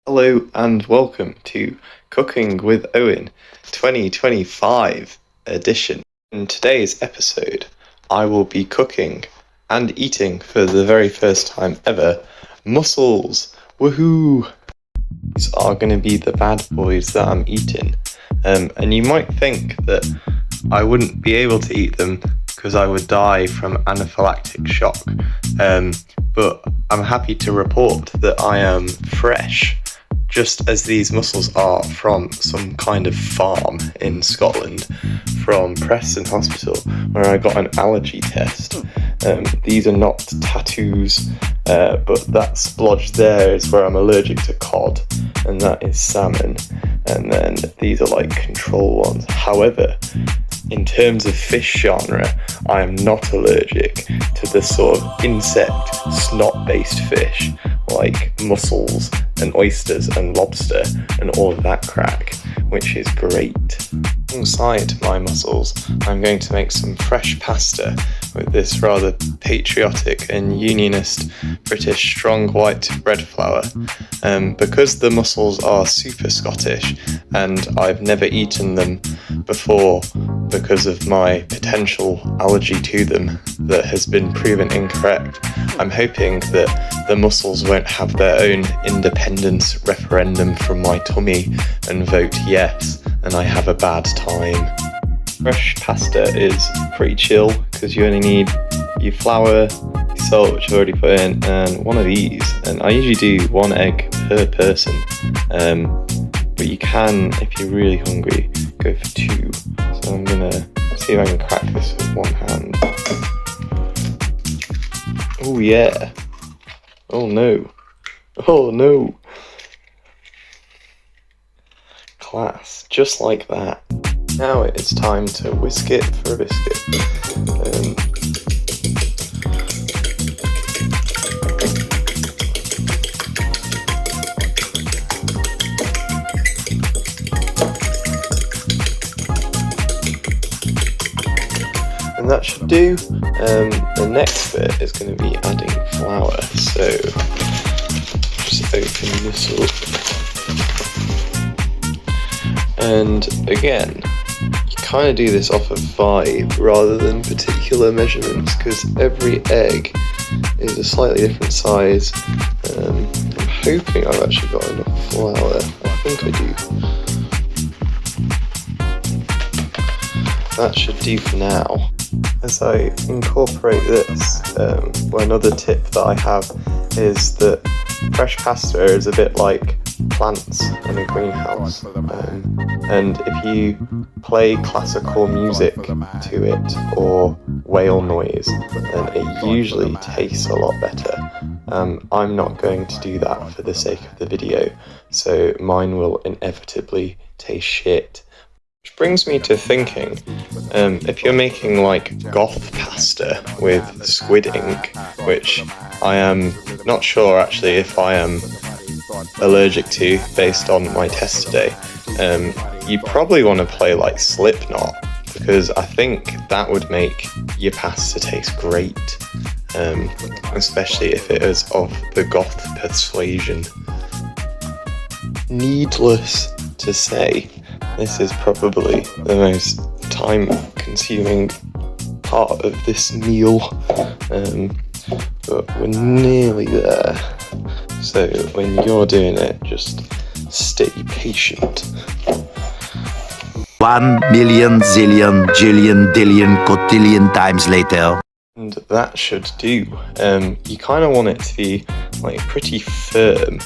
Hello and welcome to Cooking with Owen 2025 edition. In today's episode, I will be cooking and eating for the very first time ever mussels. Woohoo! These are going to be the bad boys that I'm eating. And you might think that I wouldn't be able to eat them because I would die from anaphylactic shock. But I'm happy to report that I am fresh, just as these mussels are from some kind of farm in Scotland, from Preston Hospital, where I got an allergy test. These are not tattoos, but that splodge there is where I'm allergic to cod, and that is salmon, and then these are like control ones. However, in terms of fish genre, I am not allergic to the sort of insect snot-based fish like mussels and oysters and lobster and all of that crack, which is great. Alongside my mussels, I'm going to make some fresh pasta with this rather patriotic and unionist British strong white bread flour. Because the mussels are super Scottish and I've never eaten them before because of my potential allergy to them that has been proven incorrect, I'm hoping that the mussels won't have their own independence referendum from my tummy and vote yes, and I have a bad time. Fresh pasta is pretty chill because you only need your flour, your salt, which I've already put in, and one of these. And I usually do 1 egg per person, but you can, if you're really hungry, go for 2. So I'm gonna see if I can crack this with one hand. Oh yeah. Oh no. Oh no. Class, just like that. Now it's time to whisk it for a biscuit. And that should do. The next bit is going to be adding flour. So just open this up. And again, you kind of do this off of vibe rather than particular measurements because every egg is a slightly different size. I'm hoping I've actually got enough flour. I think I do. That should do for now. As I incorporate this, another tip that I have is that fresh pasta is a bit like plants in a greenhouse, and if you play classical music to it or whale noise, then it usually tastes a lot better. I'm not going to do that for the sake of the video, so mine will inevitably taste shit. Which brings me to thinking, if you're making like goth pasta with squid ink, which I am not sure actually if I am allergic to based on my test today, you probably want to play like Slipknot, because I think that would make your pasta taste great, especially if it is of the goth persuasion. Needless to say, this is probably the most time-consuming part of this meal, but we're nearly there. So when you're doing it, just stay patient. 1 million zillion jillion dillion cotillion times later. And that should do. You kind of want it to be like pretty firm,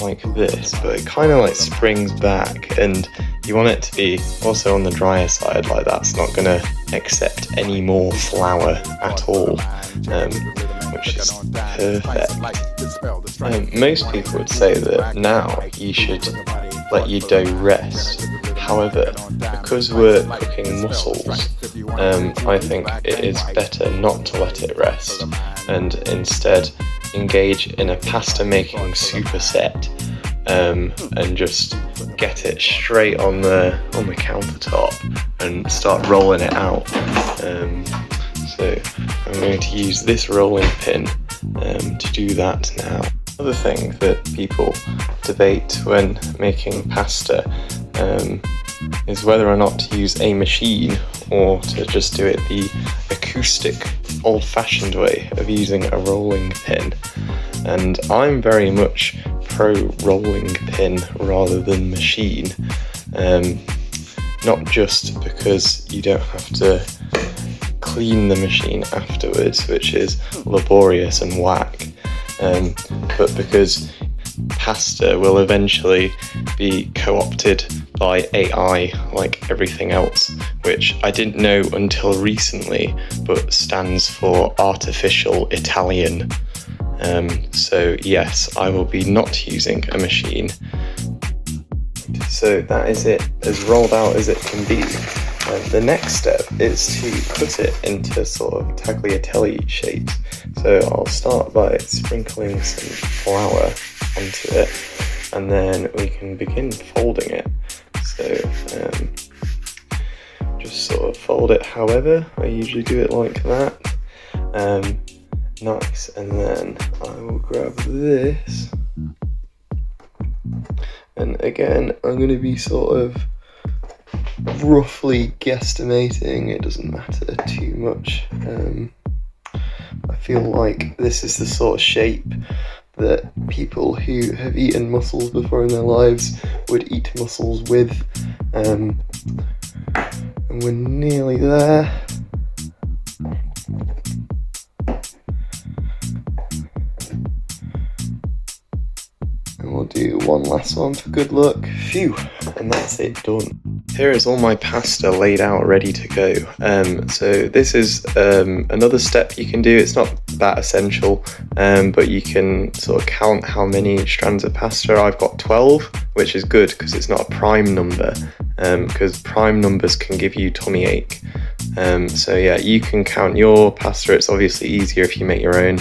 like this, but it kind of like springs back, and you want it to be also on the drier side, like that's not going to accept any more flour at all, which is perfect. Most people would say that now you should let your dough rest. However, because we're cooking mussels, I think it is better not to let it rest and instead engage in a pasta making superset, and just get it straight on the countertop and start rolling it out. So I'm going to use this rolling pin to do that now. Another thing that people debate when making pasta is whether or not to use a machine or to just do it the acoustic, old-fashioned way of using a rolling pin. And I'm very much pro rolling pin rather than machine. Not just because you don't have to clean the machine afterwards, which is laborious and whack, but because pasta will eventually be co-opted by AI like everything else, which I didn't know until recently, but stands for artificial Italian. So yes, I will be not using a machine. So that is it, as rolled out as it can be. The next step is to cut it into sort of tagliatelle shapes. So I'll start by sprinkling some flour onto it, and then we can begin folding it. So just sort of fold it however I usually do it, like that. Nice, and then I will grab this. And again, I'm going to be sort of roughly guesstimating, it doesn't matter too much. I feel like this is the sort of shape that people who have eaten mussels before in their lives would eat mussels with. And we're nearly there. And we'll do one last one for good luck. Phew, and that's it done. Here is all my pasta laid out ready to go. So this is another step you can do. It's not that essential, but you can sort of count how many strands of pasta. I've got 12, which is good because it's not a prime number, because prime numbers can give you tummy ache. So yeah, you can count your pasta. It's obviously easier if you make your own,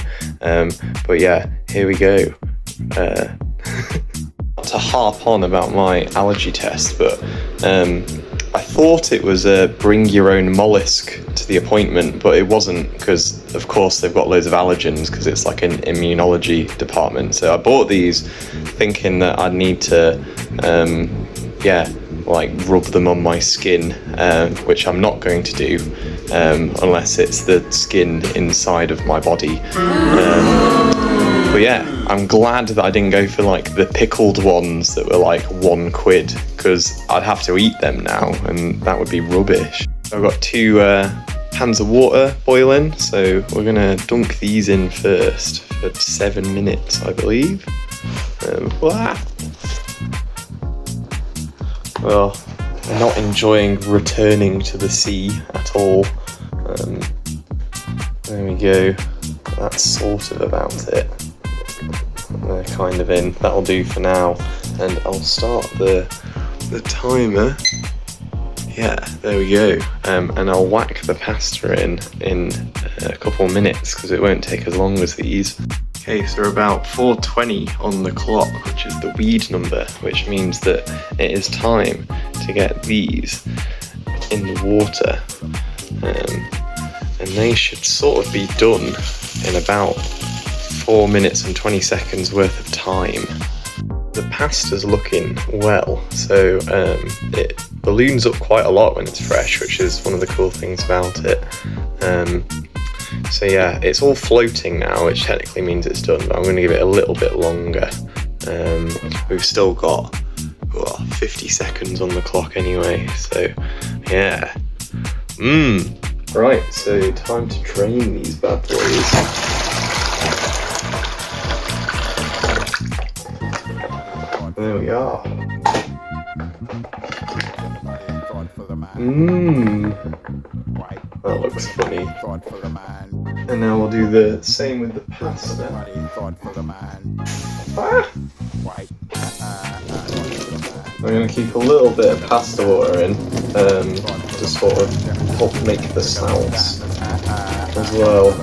but yeah, here we go. Not to harp on about my allergy test, but I thought it was a bring your own mollusk to the appointment, but it wasn't, because of course they've got loads of allergens because it's like an immunology department. So I bought these thinking that I'd need to like rub them on my skin, which I'm not going to do unless it's the skin inside of my body. But yeah, I'm glad that I didn't go for like the pickled ones that were like £1, because I'd have to eat them now and that would be rubbish. I've got 2 pans of water boiling, so we're gonna dunk these in first for 7 minutes, I believe. Well, I'm not enjoying returning to the sea at all. There we go, that's sort of about it. They're kind of in, that'll do for now, and I'll start the timer. Yeah, there we go, and I'll whack the pasta in a couple of minutes because it won't take as long as these. Okay, so we're about 4:20 on the clock, which is the weed number, which means that it is time to get these in the water, and they should sort of be done in about 4 minutes and 20 seconds worth of time. The pasta's looking well, so it balloons up quite a lot when it's fresh, which is one of the cool things about it. So yeah, it's all floating now, which technically means it's done, but I'm going to give it a little bit longer. We've still got 50 seconds on the clock anyway, so yeah. Right, so time to drain these bad boys. There we are. That looks funny. And now we'll do the same with the pasta. I'm going to keep a little bit of pasta water in, to sort of help make the sounds as well.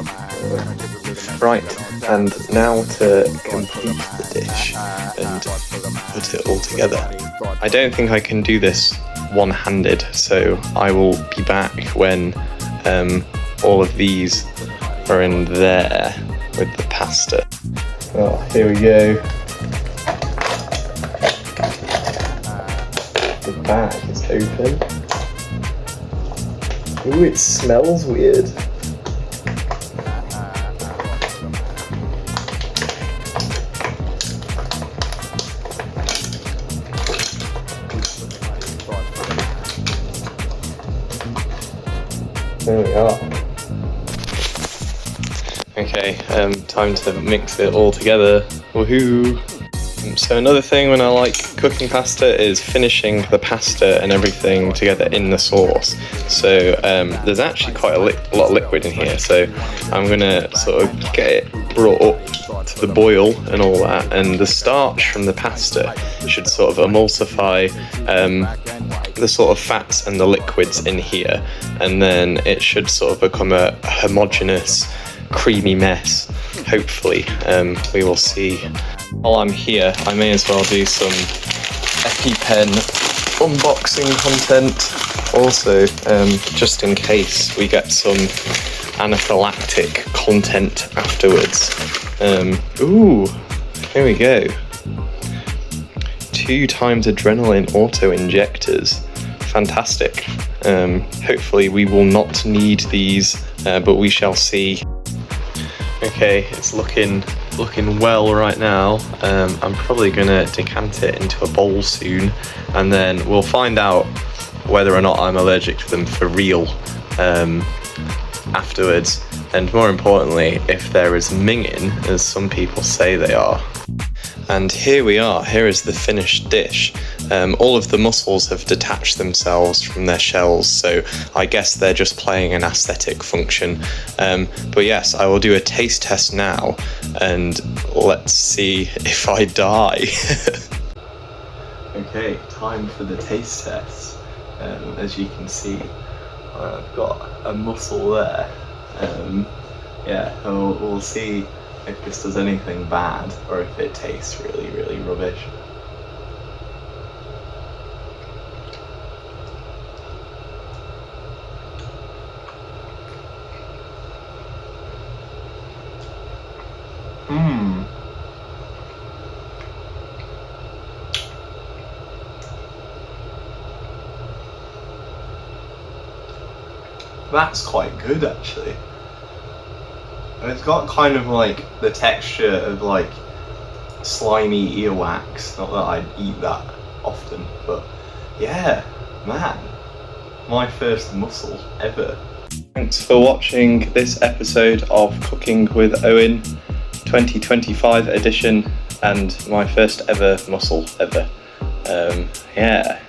Right, and now to complete the dish and put it all together. I don't think I can do this one-handed, so I will be back when all of these are in there with the pasta. Oh, here we go. The bag is open. Ooh, it smells weird. There we are. Okay, time to mix it all together. Woohoo! So another thing when I like cooking pasta is finishing the pasta and everything together in the sauce. So there's actually quite a lot of liquid in here, so I'm gonna sort of get it brought up to the boil and all that, and the starch from the pasta should sort of emulsify the sort of fats and the liquids in here, and then it should sort of become a homogeneous creamy mess, hopefully. We will see. While I'm here, I may as well do some EpiPen unboxing content also, just in case we get some anaphylactic content afterwards. Ooh, here we go. 2 times adrenaline auto injectors. Fantastic. Hopefully we will not need these, but we shall see. Okay, it's looking well right now. I'm probably gonna decant it into a bowl soon, and then we'll find out whether or not I'm allergic to them for real afterwards, and more importantly, if there is minging, as some people say they are. And here we are, here is the finished dish. All of the mussels have detached themselves from their shells, so I guess they're just playing an aesthetic function. But yes, I will do a taste test now, and let's see if I die. Okay, time for the taste test. As you can see, I've got a mussel there. Yeah, we'll see if this does anything bad or if it tastes really, really rubbish. That's quite good actually. And it's got kind of like the texture of like slimy earwax. Not that I'd eat that often, but yeah, man, my first mussel ever. Thanks for watching this episode of Cooking with Owen 2025 edition, and my first ever mussel ever. Yeah.